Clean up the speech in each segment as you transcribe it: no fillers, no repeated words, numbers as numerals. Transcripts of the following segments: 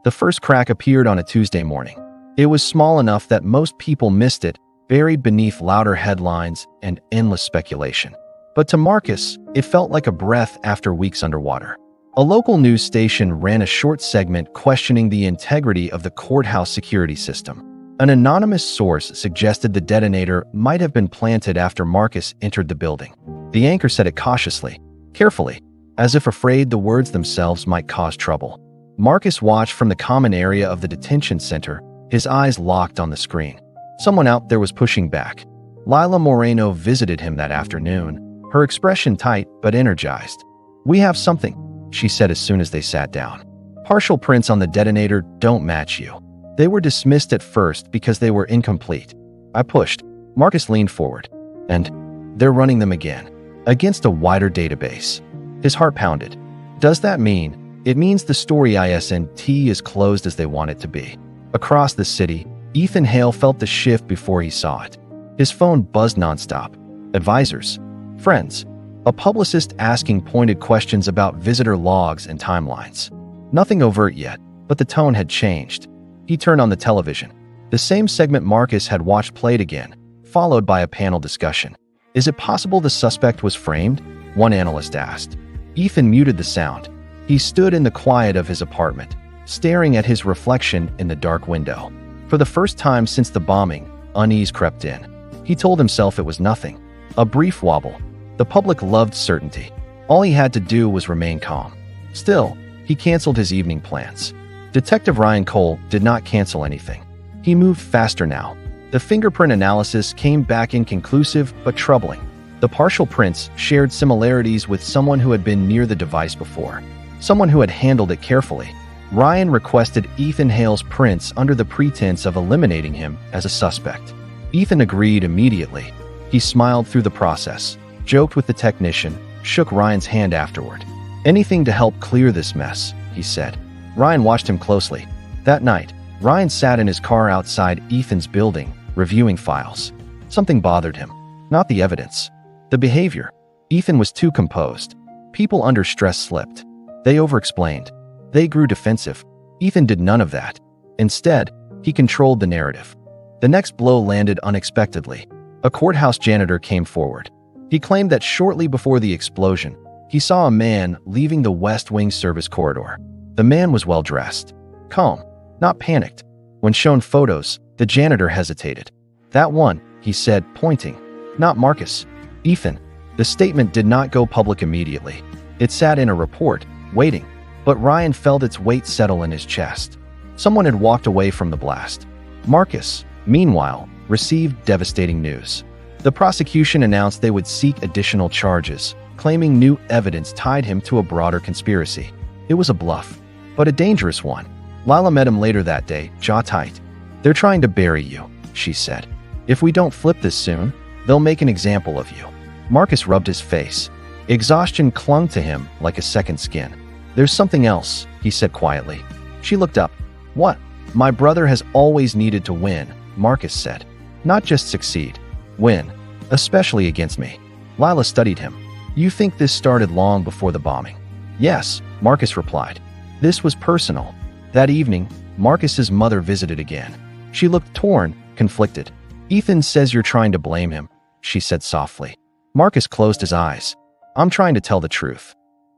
The first crack appeared on a Tuesday morning. It was small enough that most people missed it, buried beneath louder headlines and endless speculation. But to Marcus, it felt like a breath after weeks underwater. A local news station ran a short segment questioning the integrity of the courthouse security system. An anonymous source suggested the detonator might have been planted after Marcus entered the building. The anchor said it cautiously, carefully, as if afraid the words themselves might cause trouble. Marcus watched from the common area of the detention center, his eyes locked on the screen. Someone out there was pushing back. Lila Moreno visited him that afternoon, her expression tight but energized. "We have something," she said as soon as they sat down. "Partial prints on the detonator don't match you. They were dismissed at first because they were incomplete. I pushed." Marcus leaned forward. "And they're running them again, against a wider database." His heart pounded. "Does that mean?" "It means the story isn't as closed as they want it to be." Across the city, Ethan Hale felt the shift before he saw it. His phone buzzed nonstop. Advisors, friends, a publicist asking pointed questions about visitor logs and timelines. Nothing overt yet, but the tone had changed. He turned on the television. The same segment Marcus had watched played again, followed by a panel discussion. "Is it possible the suspect was framed?" one analyst asked. Ethan muted the sound. He stood in the quiet of his apartment, staring at his reflection in the dark window. For the first time since the bombing, unease crept in. He told himself it was nothing. A brief wobble. The public loved certainty. All he had to do was remain calm. Still, he canceled his evening plans. Detective Ryan Cole did not cancel anything. He moved faster now. The fingerprint analysis came back inconclusive but troubling. The partial prints shared similarities with someone who had been near the device before, someone who had handled it carefully. Ryan requested Ethan Hale's prints under the pretense of eliminating him as a suspect. Ethan agreed immediately. He smiled through the process, joked with the technician, shook Ryan's hand afterward. "Anything to help clear this mess," he said. Ryan watched him closely. That night, Ryan sat in his car outside Ethan's building, reviewing files. Something bothered him. Not the evidence. The behavior. Ethan was too composed. People under stress slipped. They overexplained. They grew defensive. Ethan did none of that. Instead, he controlled the narrative. The next blow landed unexpectedly. A courthouse janitor came forward. He claimed that shortly before the explosion, he saw a man leaving the West Wing service corridor. The man was well-dressed, calm, not panicked. When shown photos, the janitor hesitated. "That one," he said, pointing. "Not Marcus." "Ethan." The statement did not go public immediately. It sat in a report, waiting. But Ryan felt its weight settle in his chest. Someone had walked away from the blast. Marcus, meanwhile, received devastating news. The prosecution announced they would seek additional charges, claiming new evidence tied him to a broader conspiracy. It was a bluff, but a dangerous one. Lila met him later that day, jaw tight. "They're trying to bury you," she said. "If we don't flip this soon, they'll make an example of you." Marcus rubbed his face. Exhaustion clung to him like a second skin. "There's something else," he said quietly. She looked up. "What?" "My brother has always needed to win," Marcus said. "Not just succeed. Win. Especially against me." Lila studied him. "You think this started long before the bombing?" "Yes," Marcus replied. "This was personal." That evening, Marcus's mother visited again. She looked torn, conflicted. "Ethan says you're trying to blame him," she said softly. Marcus closed his eyes. "I'm trying to tell the truth."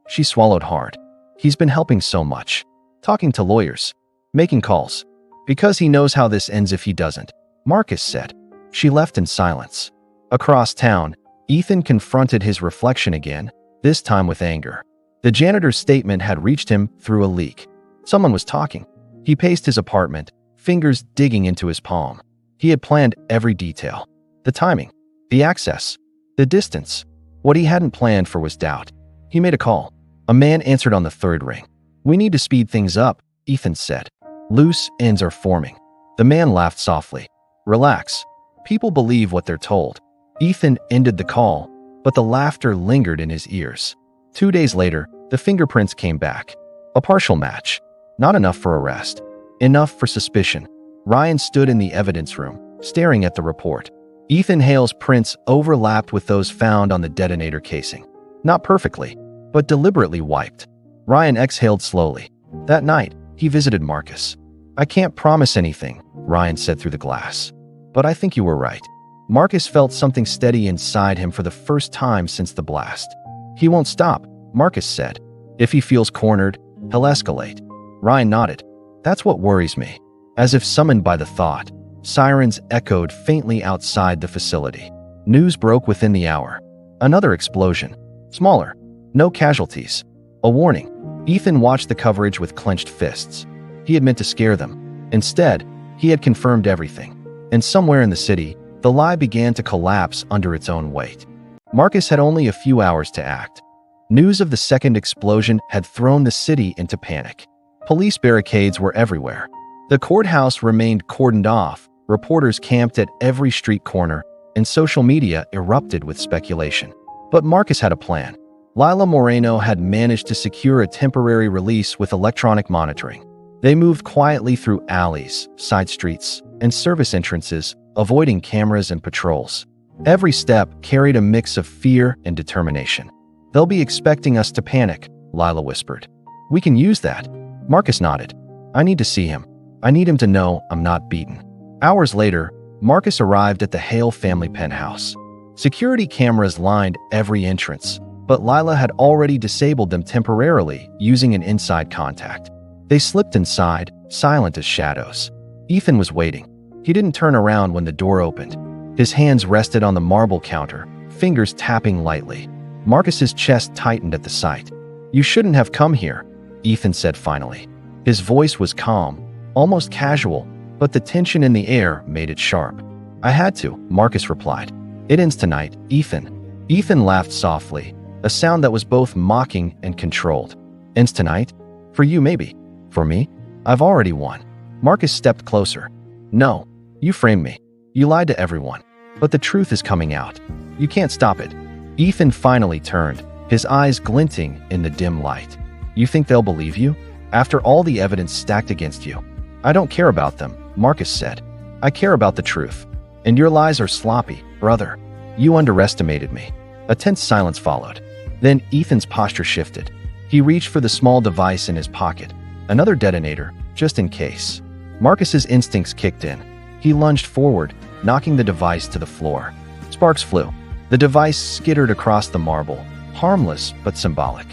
She swallowed hard. "He's been helping so much. Talking to lawyers. Making calls. Because he knows how this ends if he doesn't," Marcus said. She left in silence. Across town, Ethan confronted his reflection again, this time with anger. The janitor's statement had reached him through a leak. Someone was talking. He paced his apartment, fingers digging into his palm. He had planned every detail. The timing. The access. The distance. What he hadn't planned for was doubt. He made a call. A man answered on the third ring. "We need to speed things up," Ethan said. "Loose ends are forming." The man laughed softly. "Relax. People believe what they're told." Ethan ended the call, but the laughter lingered in his ears. 2 days later, the fingerprints came back. A partial match. Not enough for arrest. Enough for suspicion. Ryan stood in the evidence room, staring at the report. Ethan Hale's prints overlapped with those found on the detonator casing. Not perfectly, but deliberately wiped. Ryan exhaled slowly. That night, He visited Marcus. I can't promise anything, Ryan said through the glass. But I think you were right. Marcus felt something steady inside him for the first time since the blast. He won't stop, Marcus said. If he feels cornered, he'll escalate. Ryan nodded. That's what worries me. As if summoned by the thought, sirens echoed faintly outside the facility. News broke within the hour. Another explosion. Smaller. No casualties. A warning. Ethan watched the coverage with clenched fists. He had meant to scare them. Instead, he had confirmed everything. And somewhere in the city, the lie began to collapse under its own weight. Marcus had only a few hours to act. News of the second explosion had thrown the city into panic. Police barricades were everywhere. The courthouse remained cordoned off, reporters camped at every street corner, and social media erupted with speculation. But Marcus had a plan. Lila Moreno had managed to secure a temporary release with electronic monitoring. They moved quietly through alleys, side streets, and service entrances, avoiding cameras and patrols. Every step carried a mix of fear and determination. They'll be expecting us to panic, Lila whispered. We can use that. Marcus nodded. I need to see him. I need him to know I'm not beaten. Hours later, Marcus arrived at the Hale family penthouse. Security cameras lined every entrance, but Lila had already disabled them temporarily using an inside contact. They slipped inside, silent as shadows. Ethan was waiting. He didn't turn around when the door opened. His hands rested on the marble counter, fingers tapping lightly. Marcus's chest tightened at the sight. You shouldn't have come here, Ethan said finally. His voice was calm, almost casual, but the tension in the air made it sharp. I had to, Marcus replied. It ends tonight, Ethan. Ethan laughed softly, a sound that was both mocking and controlled. Ends tonight? For you, maybe. For me? I've already won. Marcus stepped closer. No, you framed me. You lied to everyone. But the truth is coming out. You can't stop it. Ethan finally turned, his eyes glinting in the dim light. You think they'll believe you? After all the evidence stacked against you? I don't care about them, Marcus said. I care about the truth. And your lies are sloppy, brother. You underestimated me. A tense silence followed. Then Ethan's posture shifted. He reached for the small device in his pocket. Another detonator, just in case. Marcus's instincts kicked in. He lunged forward, knocking the device to the floor. Sparks flew. The device skittered across the marble, harmless but symbolic.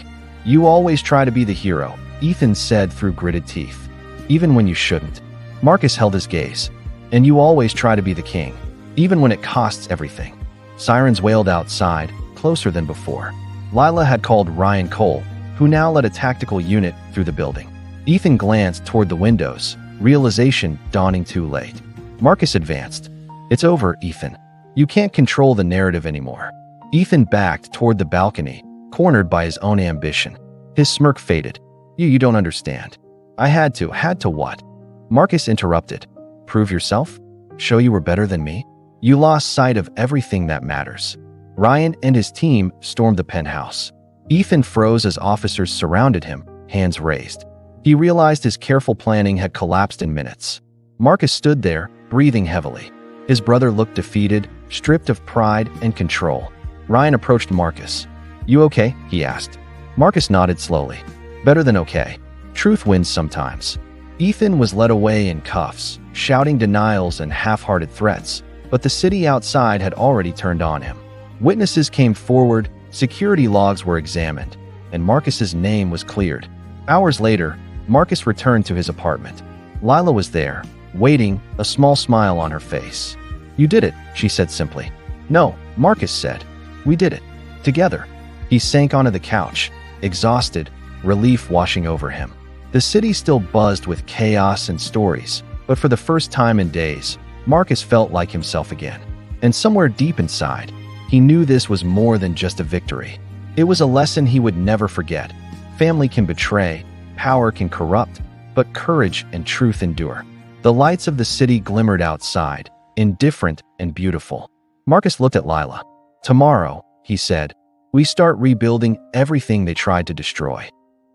You always try to be the hero, Ethan said through gritted teeth. Even when you shouldn't. Marcus held his gaze. And you always try to be the king, even when it costs everything. Sirens wailed outside, closer than before. Lila had called Ryan Cole, who now led a tactical unit through the building. Ethan glanced toward the windows, realization dawning too late. Marcus advanced. It's over, Ethan. You can't control the narrative anymore. Ethan backed toward the balcony, cornered by his own ambition. His smirk faded. You don't understand. I had to what? Marcus interrupted. Prove yourself? Show you were better than me? You lost sight of everything that matters. Ryan and his team stormed the penthouse. Ethan froze as officers surrounded him, hands raised. He realized his careful planning had collapsed in minutes. Marcus stood there, breathing heavily. His brother looked defeated, stripped of pride and control. Ryan approached Marcus. You okay? He asked. Marcus nodded slowly. Better than okay. Truth wins sometimes. Ethan was led away in cuffs, shouting denials and half-hearted threats, but the city outside had already turned on him. Witnesses came forward, security logs were examined, and Marcus's name was cleared. Hours later, Marcus returned to his apartment. Lila was there, waiting, a small smile on her face. You did it, she said simply. No, Marcus said. We did it. Together. He sank onto the couch, exhausted, relief washing over him. The city still buzzed with chaos and stories, but for the first time in days, Marcus felt like himself again. And somewhere deep inside, he knew this was more than just a victory. It was a lesson he would never forget. Family can betray, power can corrupt, but courage and truth endure. The lights of the city glimmered outside, indifferent and beautiful. Marcus looked at Lila. Tomorrow, he said, we start rebuilding everything they tried to destroy.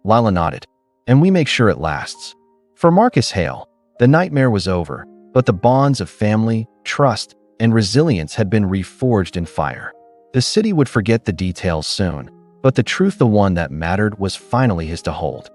Lila nodded. And we make sure it lasts. For Marcus Hale, the nightmare was over, but the bonds of family, trust, and resilience had been reforged in fire. The city would forget the details soon, but the truth, the one that mattered, was finally his to hold.